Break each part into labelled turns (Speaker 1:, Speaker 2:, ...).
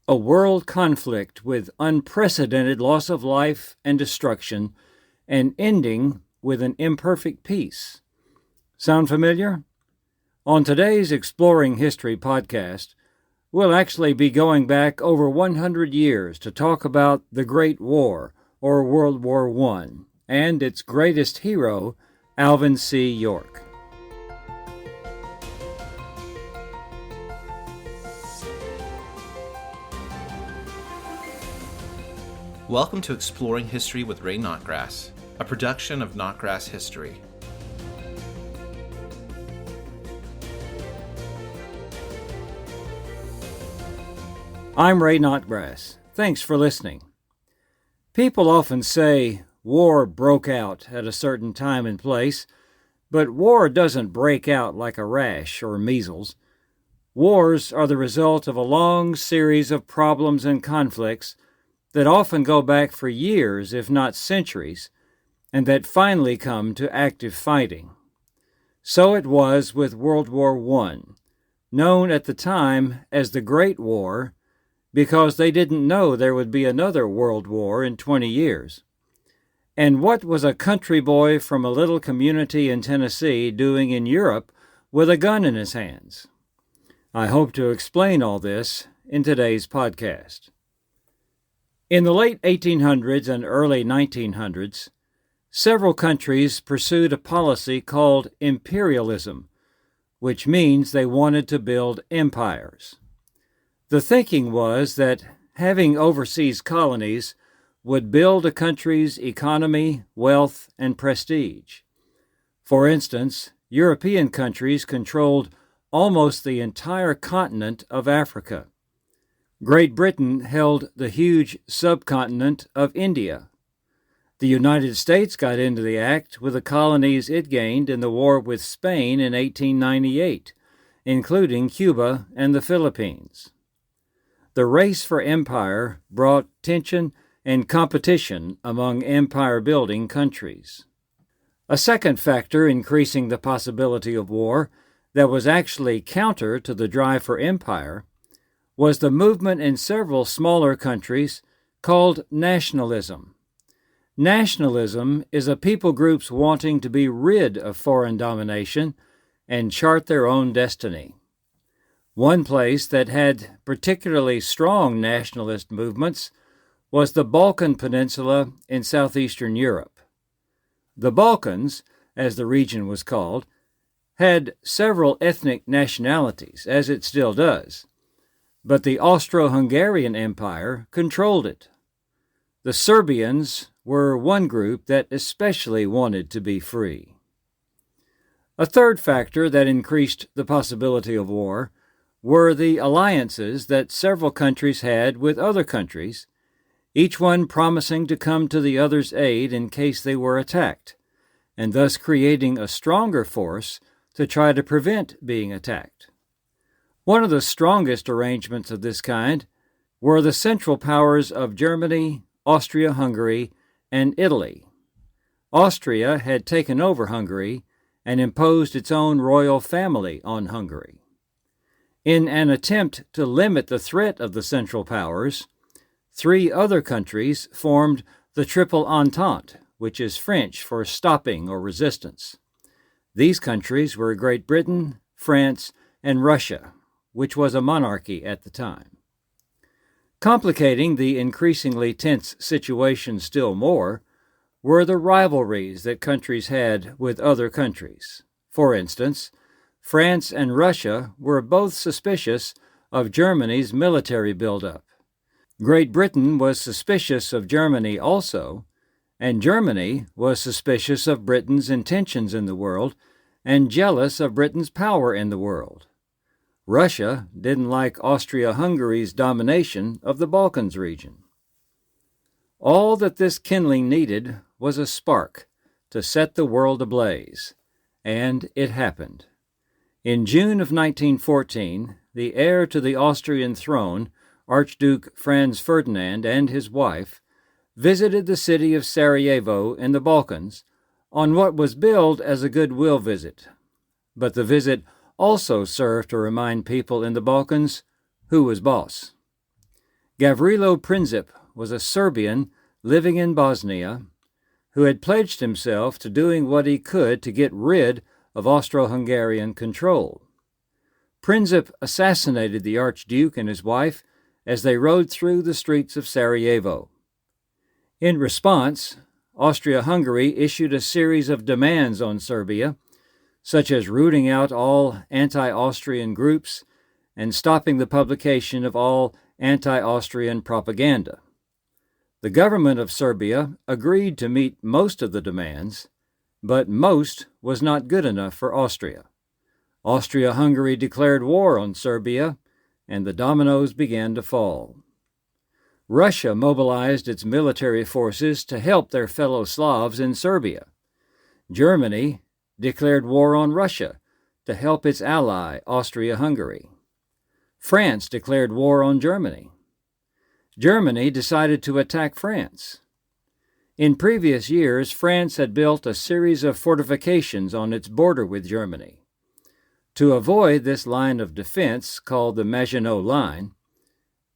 Speaker 1: A world conflict with unprecedented loss of life and destruction, and ending with an imperfect peace. Sound familiar? On today's Exploring History podcast, we'll actually be going back over 100 years to talk about the Great War, or World War I, and its greatest hero, Alvin C. York.
Speaker 2: Welcome to Exploring History with Ray Notgrass, a production of Notgrass History.
Speaker 1: I'm Ray Notgrass. Thanks for listening. People often say war broke out at a certain time and place, but war doesn't break out like a rash or measles. Wars are the result of a long series of problems and conflicts that often go back for years, if not centuries, and that finally come to active fighting. So it was with World War I, known at the time as the Great War, because they didn't know there would be another World War in 20 years. And what was a country boy from a little community in Tennessee doing in Europe with a gun in his hands? I hope to explain all this in today's podcast. In the late 1800s and early 1900s, several countries pursued a policy called imperialism, which means they wanted to build empires. The thinking was that having overseas colonies would build a country's economy, wealth, and prestige. For instance, European countries controlled almost the entire continent of Africa. Great Britain held the huge subcontinent of India. The United States got into the act with the colonies it gained in the war with Spain in 1898, including Cuba and the Philippines. The race for empire brought tension and competition among empire-building countries. A second factor increasing the possibility of war that was actually counter to the drive for empire was the movement in several smaller countries called nationalism. Nationalism is a people group's wanting to be rid of foreign domination and chart their own destiny. One place that had particularly strong nationalist movements was the Balkan Peninsula in southeastern Europe. The Balkans, as the region was called, had several ethnic nationalities, as it still does, but the Austro-Hungarian Empire controlled it. The Serbians were one group that especially wanted to be free. A third factor that increased the possibility of war were the alliances that several countries had with other countries, each one promising to come to the other's aid in case they were attacked, and thus creating a stronger force to try to prevent being attacked. One of the strongest arrangements of this kind were the central powers of Germany, Austria-Hungary, and Italy. Austria had taken over Hungary and imposed its own royal family on Hungary. In an attempt to limit the threat of the Central Powers, three other countries formed the Triple Entente, which is French for stopping or resistance. These countries were Great Britain, France, and Russia, which was a monarchy at the time. Complicating the increasingly tense situation still more were the rivalries that countries had with other countries. For instance, France and Russia were both suspicious of Germany's military buildup. Great Britain was suspicious of Germany also, and Germany was suspicious of Britain's intentions in the world and jealous of Britain's power in the world. Russia didn't like Austria-Hungary's domination of the Balkans region. All that this kindling needed was a spark to set the world ablaze, and it happened. In June of 1914, the heir to the Austrian throne, Archduke Franz Ferdinand, and his wife visited the city of Sarajevo in the Balkans on what was billed as a goodwill visit. But the visit also served to remind people in the Balkans who was boss. Gavrilo Princip was a Serbian living in Bosnia who had pledged himself to doing what he could to get rid of Austro-Hungarian control. Princip assassinated the Archduke and his wife as they rode through the streets of Sarajevo. In response, Austria-Hungary issued a series of demands on Serbia, such as rooting out all anti-Austrian groups and stopping the publication of all anti-Austrian propaganda. The government of Serbia agreed to meet most of the demands, but most was not good enough for Austria. Austria-Hungary declared war on Serbia, and the dominoes began to fall. Russia mobilized its military forces to help their fellow Slavs in Serbia. Germany declared war on Russia to help its ally, Austria-Hungary. France declared war on Germany. Germany decided to attack France. In previous years, France had built a series of fortifications on its border with Germany. To avoid this line of defense, called the Maginot Line,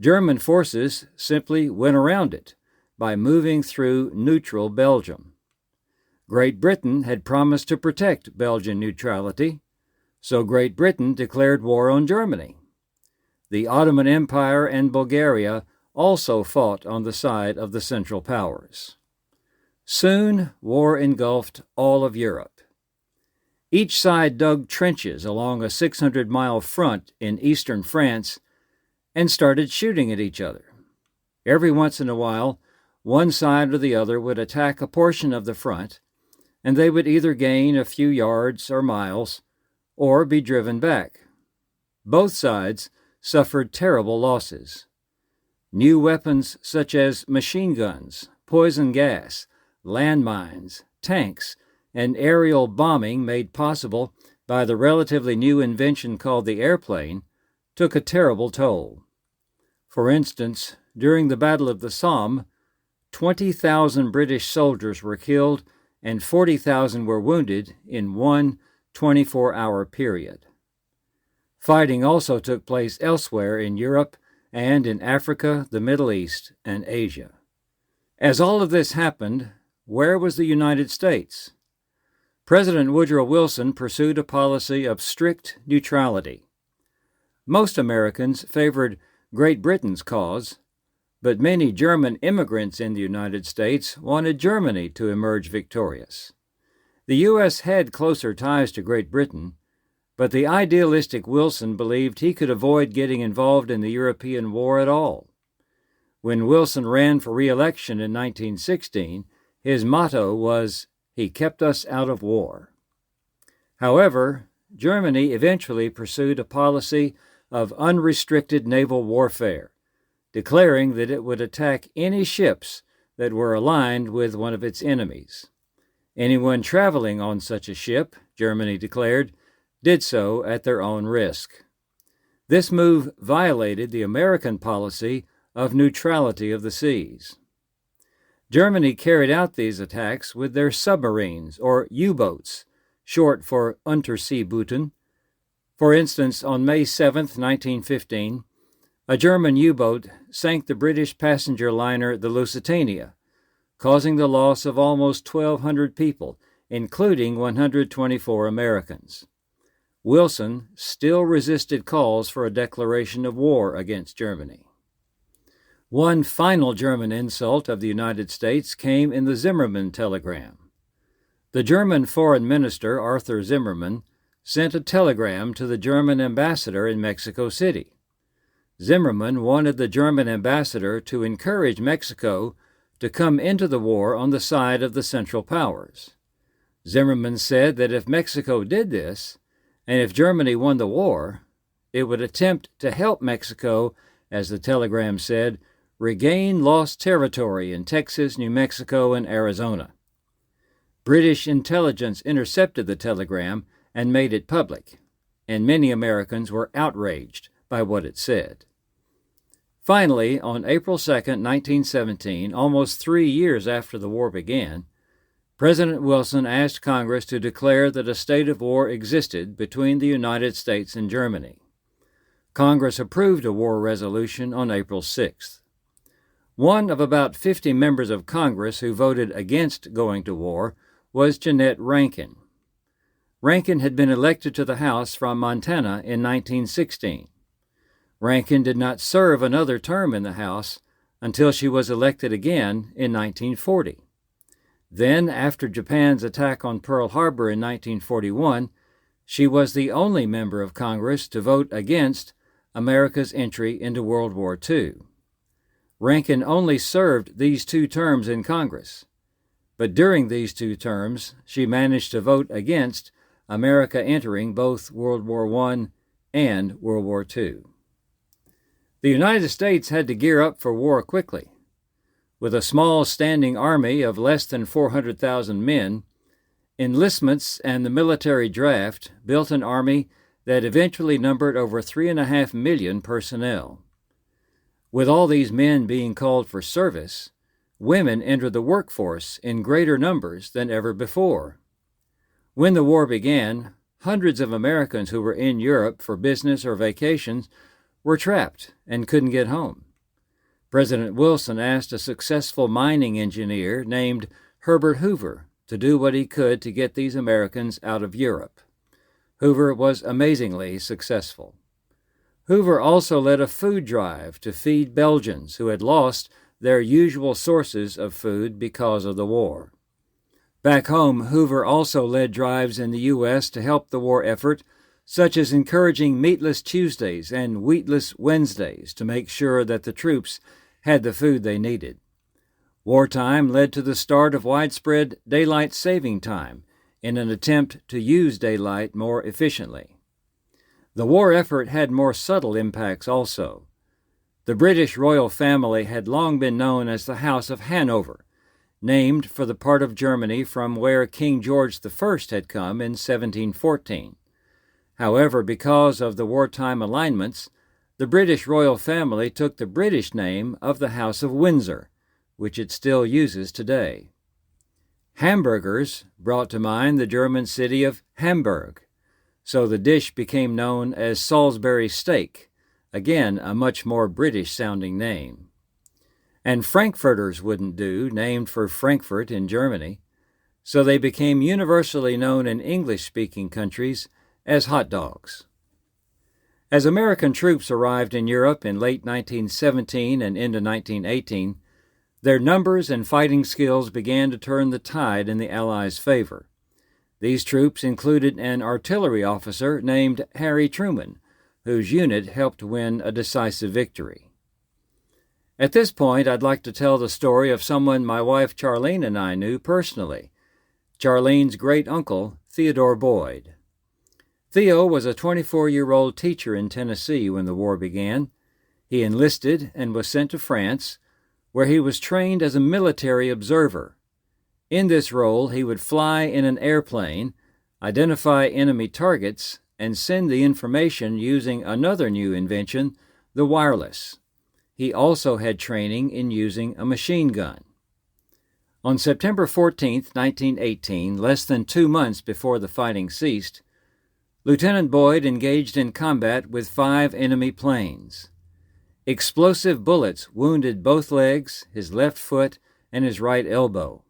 Speaker 1: German forces simply went around it by moving through neutral Belgium. Great Britain had promised to protect Belgian neutrality, so Great Britain declared war on Germany. The Ottoman Empire and Bulgaria also fought on the side of the Central Powers. Soon, war engulfed all of Europe. Each side dug trenches along a 600-mile front in eastern France and started shooting at each other. Every once in a while, one side or the other would attack a portion of the front, and they would either gain a few yards or miles or be driven back. Both sides suffered terrible losses. New weapons such as machine guns, poison gas, landmines, tanks, and aerial bombing made possible by the relatively new invention called the airplane took a terrible toll. For instance, during the Battle of the Somme, 20,000 British soldiers were killed and 40,000 were wounded in one 24-hour period. Fighting also took place elsewhere in Europe and in Africa, the Middle East, and Asia. As all of this happened, where was the United States? President Woodrow Wilson pursued a policy of strict neutrality. Most Americans favored Great Britain's cause, but many German immigrants in the United States wanted Germany to emerge victorious. The U.S. had closer ties to Great Britain, but the idealistic Wilson believed he could avoid getting involved in the European war at all. When Wilson ran for re-election in 1916, his motto was, "He kept us out of war." However, Germany eventually pursued a policy of unrestricted naval warfare, declaring that it would attack any ships that were aligned with one of its enemies. Anyone traveling on such a ship, Germany declared, did so at their own risk. This move violated the American policy of neutrality of the seas. Germany carried out these attacks with their submarines, or U-boats, short for Unterseebooten. For instance, on May 7, 1915, a German U-boat sank the British passenger liner the Lusitania, causing the loss of almost 1,200 people, including 124 Americans. Wilson still resisted calls for a declaration of war against Germany. One final German insult of the United States came in the Zimmermann telegram. The German Foreign Minister, Arthur Zimmermann, sent a telegram to the German ambassador in Mexico City. Zimmermann wanted the German ambassador to encourage Mexico to come into the war on the side of the Central Powers. Zimmermann said that if Mexico did this, and if Germany won the war, it would attempt to help Mexico, as the telegram said, regain lost territory in Texas, New Mexico, and Arizona. British intelligence intercepted the telegram and made it public, and many Americans were outraged by what it said. Finally, on April 2, 1917, almost 3 years after the war began, President Wilson asked Congress to declare that a state of war existed between the United States and Germany. Congress approved a war resolution on April 6th. One of about 50 members of Congress who voted against going to war was Jeannette Rankin. Rankin had been elected to the House from Montana in 1916. Rankin did not serve another term in the House until she was elected again in 1940. Then, after Japan's attack on Pearl Harbor in 1941, she was the only member of Congress to vote against America's entry into World War II. Rankin only served these 2 terms in Congress, but during these 2 terms, she managed to vote against America entering both World War I and World War II. The United States had to gear up for war quickly. With a small standing army of less than 400,000 men, enlistments and the military draft built an army that eventually numbered over 3.5 million personnel. With all these men being called for service, women entered the workforce in greater numbers than ever before. When the war began, hundreds of Americans who were in Europe for business or vacations were trapped and couldn't get home. President Wilson asked a successful mining engineer named Herbert Hoover to do what he could to get these Americans out of Europe. Hoover was amazingly successful. Hoover also led a food drive to feed Belgians who had lost their usual sources of food because of the war. Back home, Hoover also led drives in the U.S. to help the war effort, such as encouraging meatless Tuesdays and wheatless Wednesdays to make sure that the troops had the food they needed. Wartime led to the start of widespread daylight saving time in an attempt to use daylight more efficiently. The war effort had more subtle impacts also. The British royal family had long been known as the House of Hanover, named for the part of Germany from where King George I had come in 1714. However, because of the wartime alignments, the British royal family took the British name of the House of Windsor, which it still uses today. Hamburgers brought to mind the German city of Hamburg, so the dish became known as Salisbury steak, again a much more British-sounding name. And Frankfurters wouldn't do, named for Frankfurt in Germany, so they became universally known in English-speaking countries as hot dogs. As American troops arrived in Europe in late 1917 and into 1918, their numbers and fighting skills began to turn the tide in the Allies' favor. These troops included an artillery officer named Harry Truman, whose unit helped win a decisive victory. At this point, I'd like to tell the story of someone my wife Charlene and I knew personally, Charlene's great-uncle, Theodore Boyd. Theo was a 24-year-old teacher in Tennessee when the war began. He enlisted and was sent to France, where he was trained as a military observer. In this role, he would fly in an airplane, identify enemy targets, and send the information using another new invention, the wireless. He also had training in using a machine gun. On September 14, 1918, less than 2 months before the fighting ceased, Lieutenant Boyd engaged in combat with 5 enemy planes. Explosive bullets wounded both legs, his left foot, and his right elbow.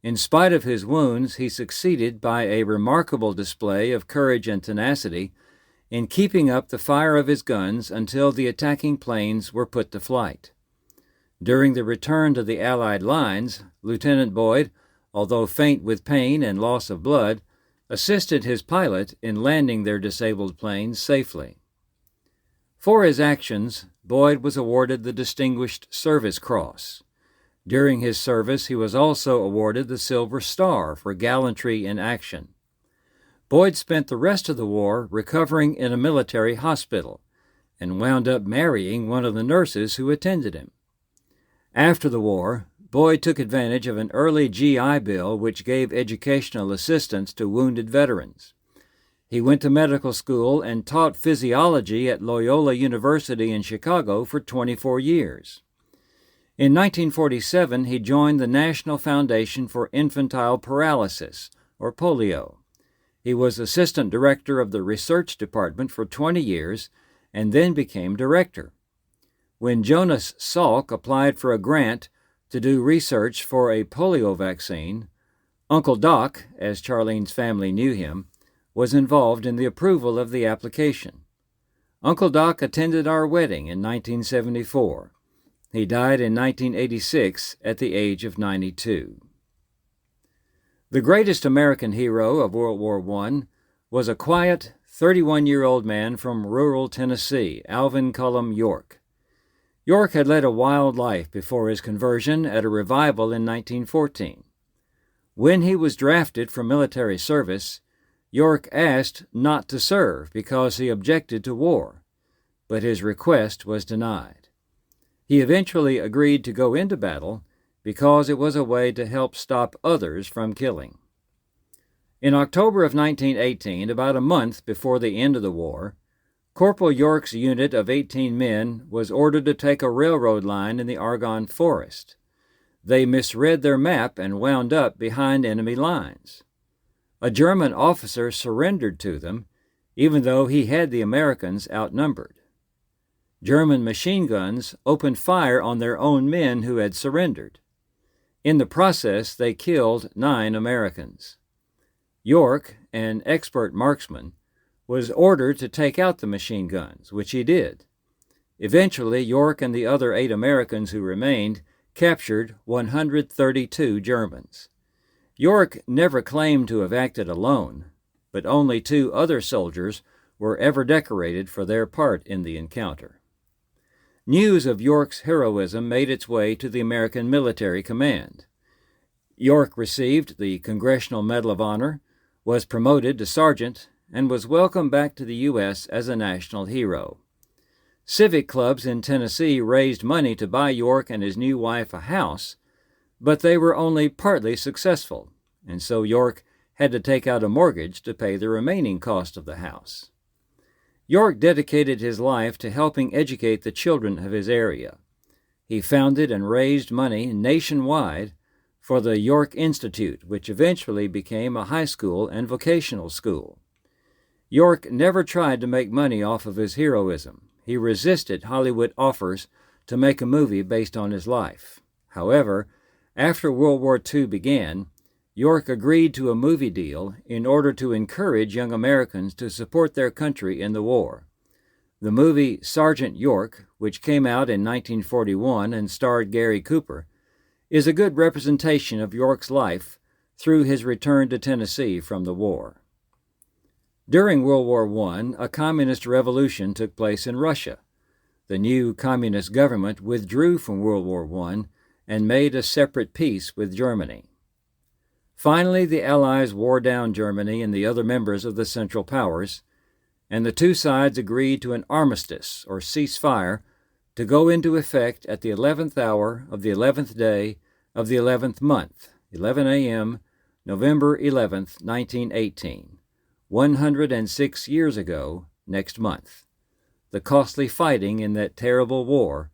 Speaker 1: In spite of his wounds, he succeeded by a remarkable display of courage and tenacity in keeping up the fire of his guns until the attacking planes were put to flight. During the return to the Allied lines, Lieutenant Boyd, although faint with pain and loss of blood, assisted his pilot in landing their disabled planes safely. For his actions, Boyd was awarded the Distinguished Service Cross. During his service, he was also awarded the Silver Star for gallantry in action. Boyd spent the rest of the war recovering in a military hospital and wound up marrying one of the nurses who attended him. After the war, Boyd took advantage of an early GI Bill which gave educational assistance to wounded veterans. He went to medical school and taught physiology at Loyola University in Chicago for 24 years. In 1947, he joined the National Foundation for Infantile Paralysis, or polio. He was assistant director of the research department for 20 years and then became director. When Jonas Salk applied for a grant to do research for a polio vaccine, Uncle Doc, as Charlene's family knew him, was involved in the approval of the application. Uncle Doc attended our wedding in 1974. He died in 1986 at the age of 92. The greatest American hero of World War I was a quiet, 31-year-old man from rural Tennessee, Alvin Cullum York. York had led a wild life before his conversion at a revival in 1914. When he was drafted for military service, York asked not to serve because he objected to war, but his request was denied. He eventually agreed to go into battle because it was a way to help stop others from killing. In October of 1918, about a month before the end of the war, Corporal York's unit of 18 men was ordered to take a railroad line in the Argonne Forest. They misread their map and wound up behind enemy lines. A German officer surrendered to them, even though he had the Americans outnumbered. German machine guns opened fire on their own men who had surrendered. In the process, they killed 9 Americans. York, an expert marksman, was ordered to take out the machine guns, which he did. Eventually, York and the other 8 Americans who remained captured 132 Germans. York never claimed to have acted alone, but only 2 other soldiers were ever decorated for their part in the encounter. News of York's heroism made its way to the American military command. York received the Congressional Medal of Honor, was promoted to sergeant, and was welcomed back to the U.S. as a national hero. Civic clubs in Tennessee raised money to buy York and his new wife a house, but they were only partly successful, and so York had to take out a mortgage to pay the remaining cost of the house. York dedicated his life to helping educate the children of his area. He founded and raised money nationwide for the York Institute, which eventually became a high school and vocational school. York never tried to make money off of his heroism. He resisted Hollywood offers to make a movie based on his life. However, after World War II began, York agreed to a movie deal in order to encourage young Americans to support their country in the war. The movie Sergeant York, which came out in 1941 and starred Gary Cooper, is a good representation of York's life through his return to Tennessee from the war. During World War I, a communist revolution took place in Russia. The new communist government withdrew from World War I and made a separate peace with Germany. Finally, the Allies wore down Germany and the other members of the Central Powers, and the 2 sides agreed to an armistice, or ceasefire, to go into effect at the 11th hour of the 11th day of the 11th month, 11 a.m., November 11th, 1918, 106 years ago next month. The costly fighting in that terrible war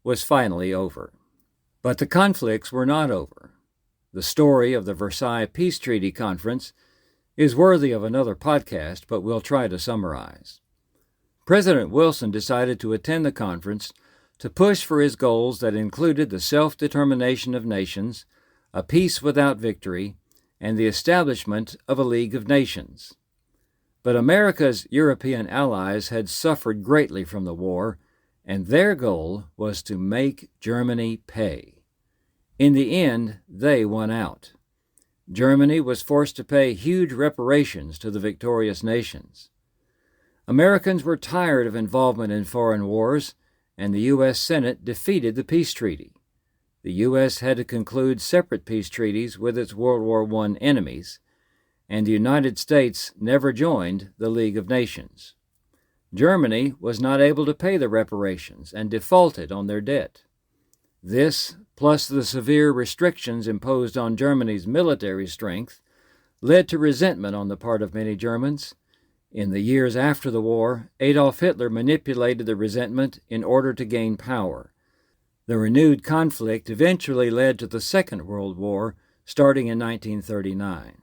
Speaker 1: was finally over. But the conflicts were not over. The story of the Versailles Peace Treaty Conference is worthy of another podcast, but we'll try to summarize. President Wilson decided to attend the conference to push for his goals that included the self-determination of nations, a peace without victory, and the establishment of a League of Nations. But America's European allies had suffered greatly from the war, and their goal was to make Germany pay. In the end, they won out. Germany was forced to pay huge reparations to the victorious nations. Americans were tired of involvement in foreign wars, and the U.S. Senate defeated the peace treaty. The U.S. had to conclude separate peace treaties with its World War I enemies, and the United States never joined the League of Nations. Germany was not able to pay the reparations and defaulted on their debt. This, plus the severe restrictions imposed on Germany's military strength, led to resentment on the part of many Germans. In the years after the war, Adolf Hitler manipulated the resentment in order to gain power. The renewed conflict eventually led to the Second World War, starting in 1939.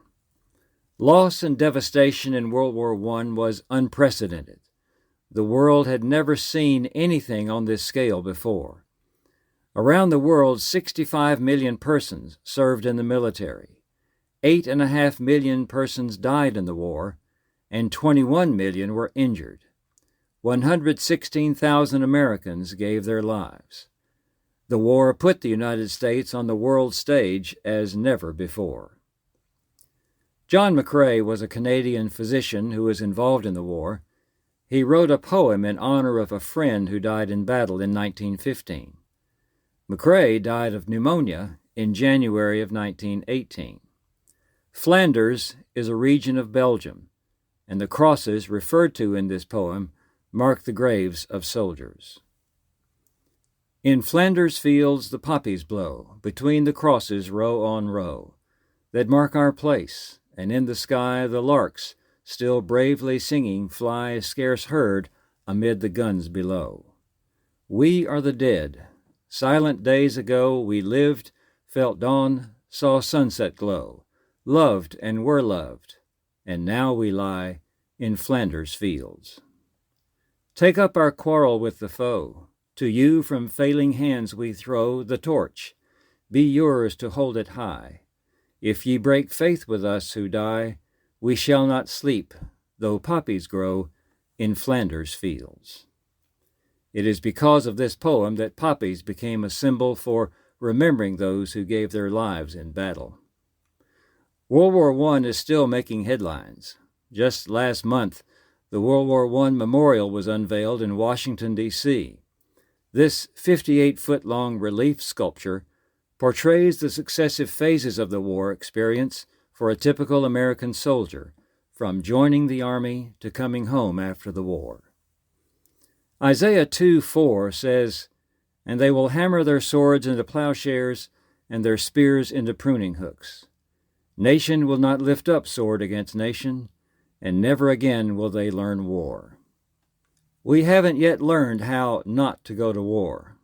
Speaker 1: Loss and devastation in World War I was unprecedented. The world had never seen anything on this scale before. Around the world, 65 million persons served in the military. 8.5 million persons died in the war, and 21 million were injured. 116,000 Americans gave their lives. The war put the United States on the world stage as never before. John McCrae was a Canadian physician who was involved in the war. He wrote a poem in honor of a friend who died in battle in 1915. McCrae died of pneumonia in January of 1918. Flanders is a region of Belgium, and the crosses referred to in this poem mark the graves of soldiers. In Flanders fields the poppies blow, between the crosses row on row, that mark our place, and in the sky the larks, still bravely singing, fly scarce heard amid the guns below. We are the dead. Silent days ago we lived, felt dawn, saw sunset glow, loved and were loved, and now we lie in Flanders fields. Take up our quarrel with the foe. To you from failing hands we throw the torch. Be yours to hold it high. If ye break faith with us who die, we shall not sleep, though poppies grow in Flanders fields. It is because of this poem that poppies became a symbol for remembering those who gave their lives in battle. World War I is still making headlines. Just last month, the World War I memorial was unveiled in Washington, D.C. This 58-foot-long relief sculpture portrays the successive phases of the war experience for a typical American soldier, from joining the Army to coming home after the war. Isaiah 2:4 says, "And they will hammer their swords into plowshares and their spears into pruning hooks. Nation will not lift up sword against nation, and never again will they learn war." We haven't yet learned how not to go to war.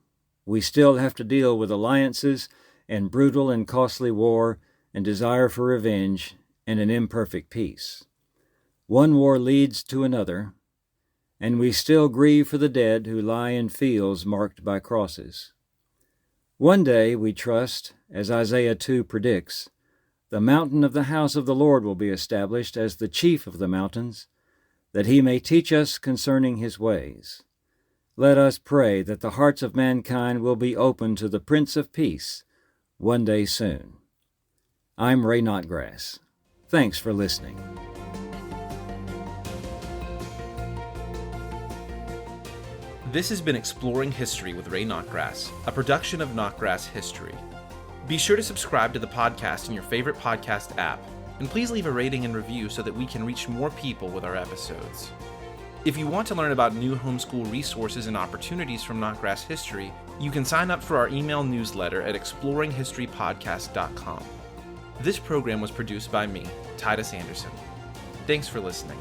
Speaker 1: We still have to deal with alliances and brutal and costly war and desire for revenge and an imperfect peace. One war leads to another, and we still grieve for the dead who lie in fields marked by crosses. One day, we trust, as Isaiah 2 predicts, the mountain of the house of the Lord will be established as the chief of the mountains, that he may teach us concerning his ways. Let us pray that the hearts of mankind will be open to the Prince of Peace one day soon. I'm Ray Notgrass. Thanks for listening.
Speaker 2: This has been Exploring History with Ray Notgrass, a production of Notgrass History. Be sure to subscribe to the podcast in your favorite podcast app, and please leave a rating and review so that we can reach more people with our episodes. If you want to learn about new homeschool resources and opportunities from Notgrass History, you can sign up for our email newsletter at exploringhistorypodcast.com. This program was produced by me, Titus Anderson. Thanks for listening.